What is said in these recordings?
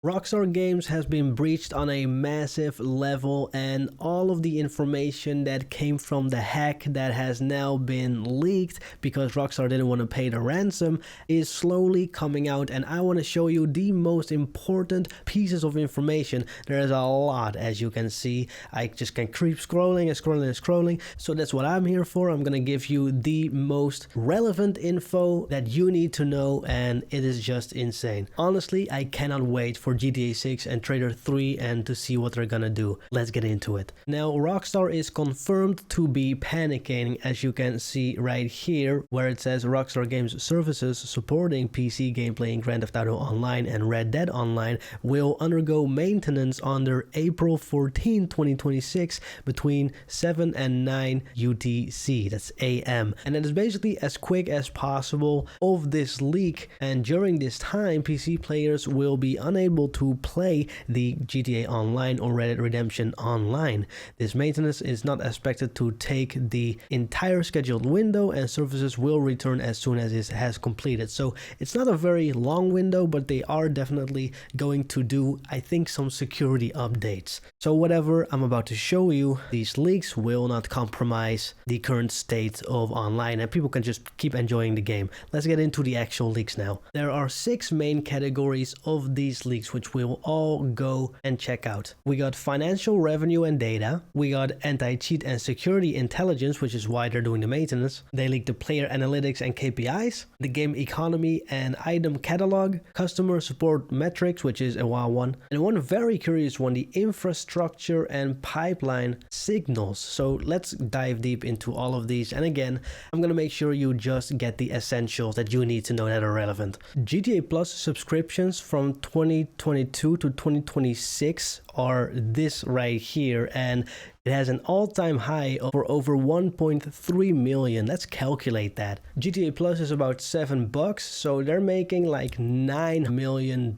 Rockstar Games has been breached on a massive level, and all of the information that came from the hack that has now been leaked because Rockstar didn't want to pay the ransom is slowly coming out, and I want to show you the most important pieces of information. There is a lot, as you can see. I just can keep scrolling and scrolling and scrolling, so that's what I'm here for. I'm gonna give you the most relevant info that you need to know, and it is just insane. Honestly, I cannot wait for GTA 6 and Trader 3 and to see what they're gonna do. Let's get into it. Now, Rockstar is confirmed to be panicking, as you can see right here, where it says Rockstar Games services supporting PC gameplay in Grand Theft Auto Online and Red Dead Online will undergo maintenance on their April 14, 2026 between 7 and 9 UTC, that's AM. And it is basically as quick as possible of this leak, and during this time PC players will be unable to play the GTA Online or Red Dead Redemption Online. This maintenance is not expected to take the entire scheduled window, and services will return as soon as it has completed. So it's not a very long window, but they are definitely going to do, I think, some security updates. So whatever I'm about to show you, these leaks will not compromise the current state of online, and people can just keep enjoying the game. Let's get into the actual leaks now. There are 6 main categories of these leaks, which we'll all go and check out. We got financial revenue and data. We got anti-cheat and security intelligence, which is why they're doing the maintenance. They leaked the player analytics and KPIs, the game economy and item catalog, customer support metrics, which is a wild one, and one very curious one, the infrastructure and pipeline signals. So let's dive deep into all of these, and again, I'm gonna make sure you just get the essentials that you need to know that are relevant. GTA Plus subscriptions from 2022 to 2026 are this right here, and it has an all-time high for over 1.3 million. Let's calculate that. GTA Plus is about $7, so they're making like $9 million,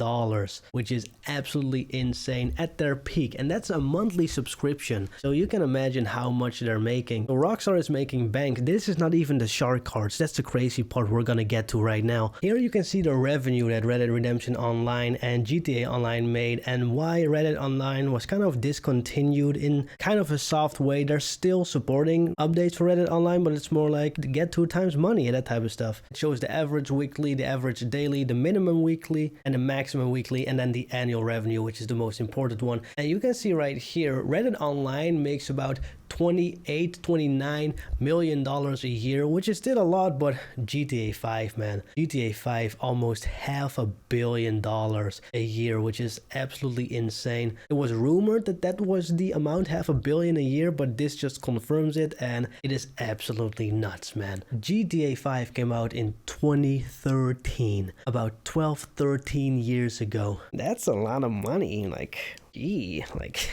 which is absolutely insane at their peak, and that's a monthly subscription. So you can imagine how much they're making. So Rockstar is making bank. This is not even the shark cards. That's the crazy part we're gonna get to right now. Here you can see the revenue that Red Dead Redemption Online and GTA Online made, and why Red Dead Online was kind of discontinued in kind of a soft way. They're still supporting updates for Red Dead Online, but it's more like to get 2 times money and that type of stuff. It shows the average weekly, the average daily, the minimum weekly, and the maximum weekly, and then the annual revenue, which is the most important one. And you can see right here, Red Dead Online makes about $29 million a year, which is still a lot, but GTA 5, man. GTA 5 almost $500 million a year, which is absolutely insane. It was rumored that that was the amount, $500 million a year, but this just confirms it, and it is absolutely nuts, man. GTA 5 came out in 2013, about 13 years ago. That's a lot of money, like... Gee, like,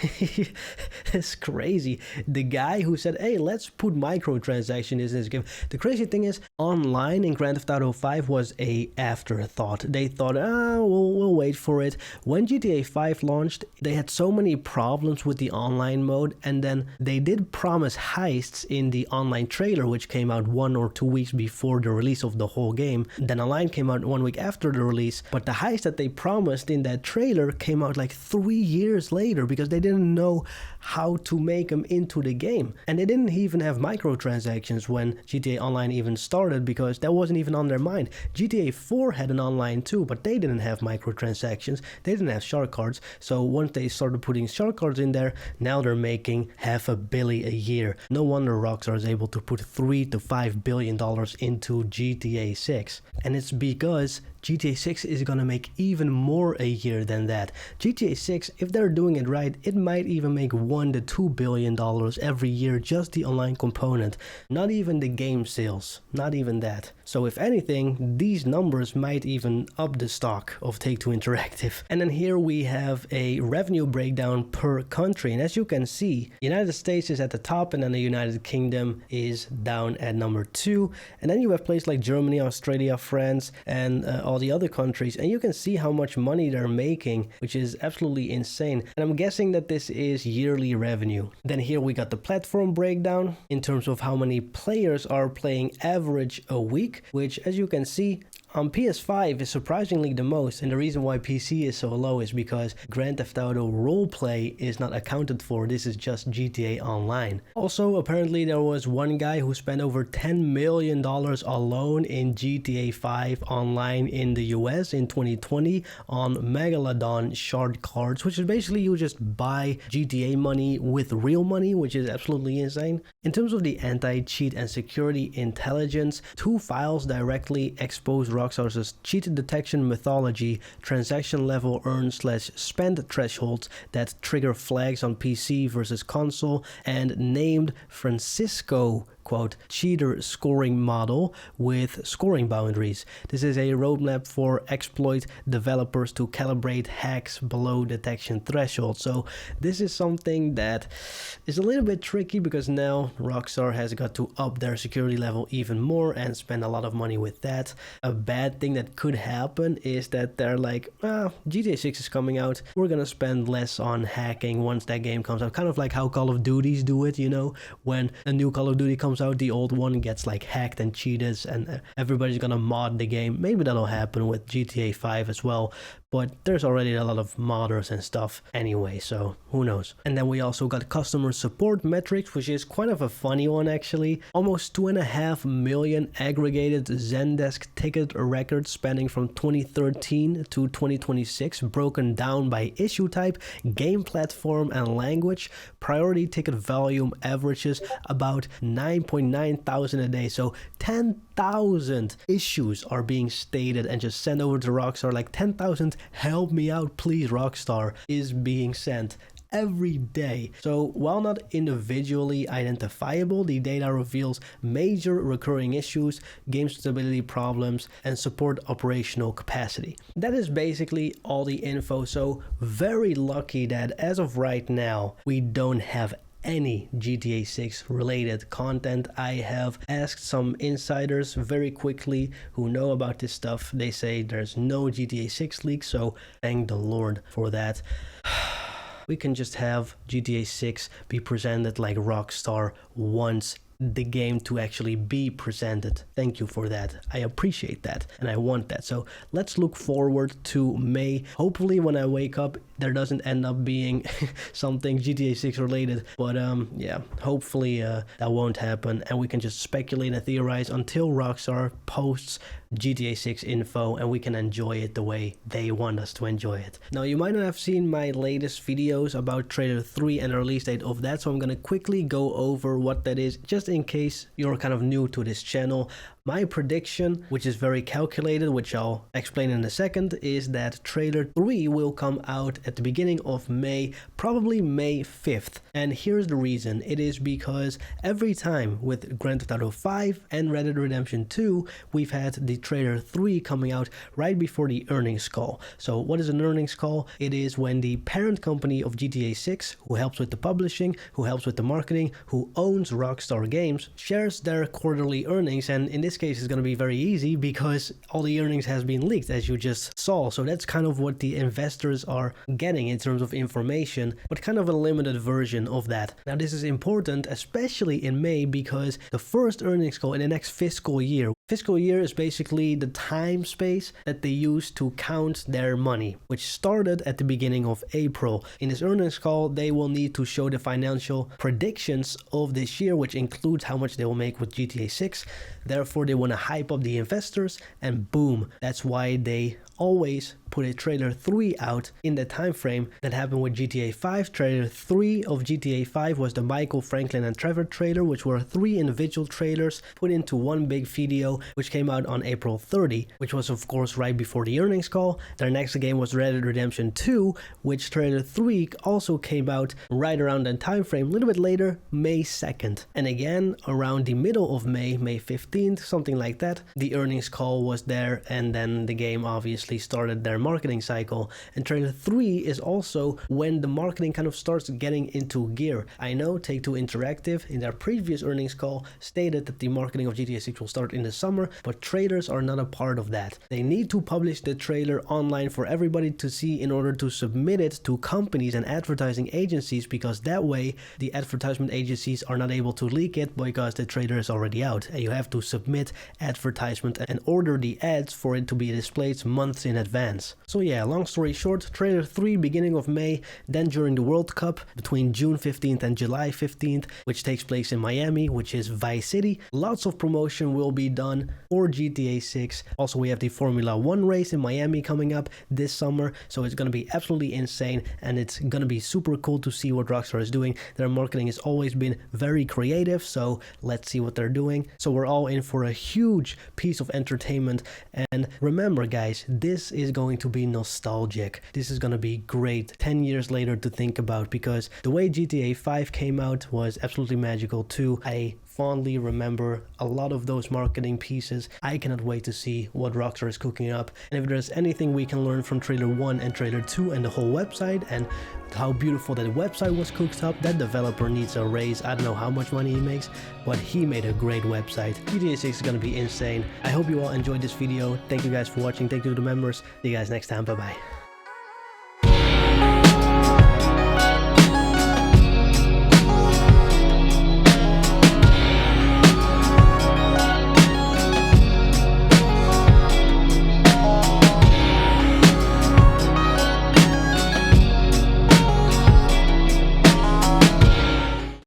it's crazy. The guy who said, hey, let's put microtransactions in this game. The crazy thing is, online in Grand Theft Auto 5 was a afterthought. They thought, we'll wait for it. When GTA 5 launched, they had so many problems with the online mode, and then they did promise heists in the online trailer, which came out 1 or 2 weeks before the release of the whole game. Then online came out 1 week after the release, but the heist that they promised in that trailer came out like 3 years later because they didn't know how to make them into the game. And they didn't even have microtransactions when GTA Online even started because that wasn't even on their mind. GTA 4 had an online too, but they didn't have microtransactions. They didn't have shark cards. So once they started putting shark cards in there, now they're making $500 million a year. No wonder Rockstar is able to put $3 to $5 billion into GTA 6. And it's because GTA 6 is gonna make even more a year than that. GTA 6, if they're doing it right, it might even make $1 to $2 billion every year, just the online component. Not even the game sales, not even that. So if anything, these numbers might even up the stock of Take-Two Interactive. And then here we have a revenue breakdown per country, and as you can see, United States is at the top, and then the United Kingdom is down at number 2, and then you have places like Germany, Australia, France, and all the other countries, and you can see how much money they're making, which is absolutely insane. And I'm guessing that this is yearly revenue. Then here we got the platform breakdown in terms of how many players are playing average a week, which, as you can see, On PS5 is surprisingly the most, and the reason why PC is so low is because Grand Theft Auto Roleplay is not accounted for. This is just GTA Online. Also, apparently there was one guy who spent over $10 million alone in GTA 5 Online in the US in 2020 on Megalodon shard cards, which is basically you just buy GTA money with real money, which is absolutely insane. In terms of the anti-cheat and security intelligence, two files directly expose Rockstar's cheat detection methodology, transaction level earn/spend thresholds that trigger flags on PC versus console, and named Francisco quote cheater scoring model with scoring boundaries. This is a roadmap for exploit developers to calibrate hacks below detection threshold. So this is something that is a little bit tricky because now Rockstar has got to up their security level even more and spend a lot of money with that. A bad thing that could happen is that they're like, GTA 6 is coming out, we're gonna spend less on hacking once that game comes out. Kind of like how Call of Duties do it, you know, when a new Call of Duty comes out, the old one gets like hacked and cheated and everybody's gonna mod the game. Maybe that'll happen with GTA 5 as well, but there's already a lot of modders and stuff anyway, so who knows. And then we also got customer support metrics, which is kind of a funny one actually. Almost 2.5 million aggregated Zendesk ticket records spanning from 2013 to 2026, broken down by issue type, game platform and language. Priority ticket volume averages about 9.9 thousand a day, so 10,000 issues are being stated and just sent over to Rockstar. Like 10,000 help me out please Rockstar is being sent every day. So while not individually identifiable, the data reveals major recurring issues, game stability problems, and support operational capacity. That is basically all the info, so very lucky that as of right now we don't have any GTA 6 related content. I have asked some insiders very quickly who know about this stuff. They say there's no GTA 6 leak, so thank the Lord for that. We can just have GTA 6 be presented like Rockstar wants the game to actually be presented. Thank you for that. I appreciate that and I want that. So let's look forward to May. Hopefully when I wake up there doesn't end up being something GTA 6 related, but yeah, hopefully that won't happen and we can just speculate and theorize until Rockstar posts GTA 6 info and we can enjoy it the way they want us to enjoy it. Now you might not have seen my latest videos about trailer 3 and the release date of that, so I'm gonna quickly go over what that is just in case you're kind of new to this channel. My prediction, which is very calculated, which I'll explain in a second, is that trailer 3 will come out at the beginning of May, probably May 5th. And here's the reason. It is because every time with Grand Theft Auto 5 and Red Dead Redemption 2, we've had the trailer 3 coming out right before the earnings call. So what is an earnings call? It is when the parent company of GTA 6, who helps with the publishing, who helps with the marketing, who owns Rockstar Games, shares their quarterly earnings, and in this case it's going to be very easy because all the earnings has been leaked, as you just saw. So that's kind of what the investors are getting in terms of information, but kind of a limited version of that. Now this is important, especially in May, because the first earnings call in the next fiscal year is basically the time space that they use to count their money, which started at the beginning of April. In this earnings call, they will need to show the financial predictions of this year, which includes how much they will make with GTA 6. Therefore, they want to hype up the investors, and boom, that's why they always put a trailer 3 out in the time frame. That happened with GTA 5. Trailer 3 of GTA 5 was the Michael, Franklin and Trevor trailer, which were 3 individual trailers put into one big video, which came out on April 30, which was of course right before the earnings call. Their next game was Red Dead Redemption 2, which trailer 3 also came out right around that time frame, a little bit later, May 2nd. And again, around the middle of May, May 15th, something like that, the earnings call was there, and then the game obviously actually started their marketing cycle. And trailer 3 is also when the marketing kind of starts getting into gear. I know Take-Two Interactive in their previous earnings call stated that the marketing of GTA 6 will start in the summer, but trailers are not a part of that. They need to publish the trailer online for everybody to see in order to submit it to companies and advertising agencies, because that way the advertisement agencies are not able to leak it because the trailer is already out, and you have to submit advertisement and order the ads for it to be displayed months in advance. So yeah, long story short, trailer 3 beginning of May, then during the World Cup between June 15th and July 15th, which takes place in Miami, which is Vice City. Lots of promotion will be done for GTA 6. Also, we have the Formula 1 race in Miami coming up this summer, so it's going to be absolutely insane, and it's going to be super cool to see what Rockstar is doing. Their marketing has always been very creative, so let's see what they're doing. So we're all in for a huge piece of entertainment, and remember guys, this is going to be nostalgic. This is going to be great 10 years later to think about, because the way GTA 5 came out was absolutely magical too. I fondly remember a lot of those marketing pieces. I cannot wait to see what Rockstar is cooking up, and if there's anything we can learn from trailer 1 and trailer 2 and the whole website and how beautiful that website was cooked up, that developer needs a raise. I don't know how much money he makes, but he made a great website. GTA 6 is gonna be insane. I hope you all enjoyed this video. Thank you guys for watching. Thank you to the members. See you guys next time. Bye bye.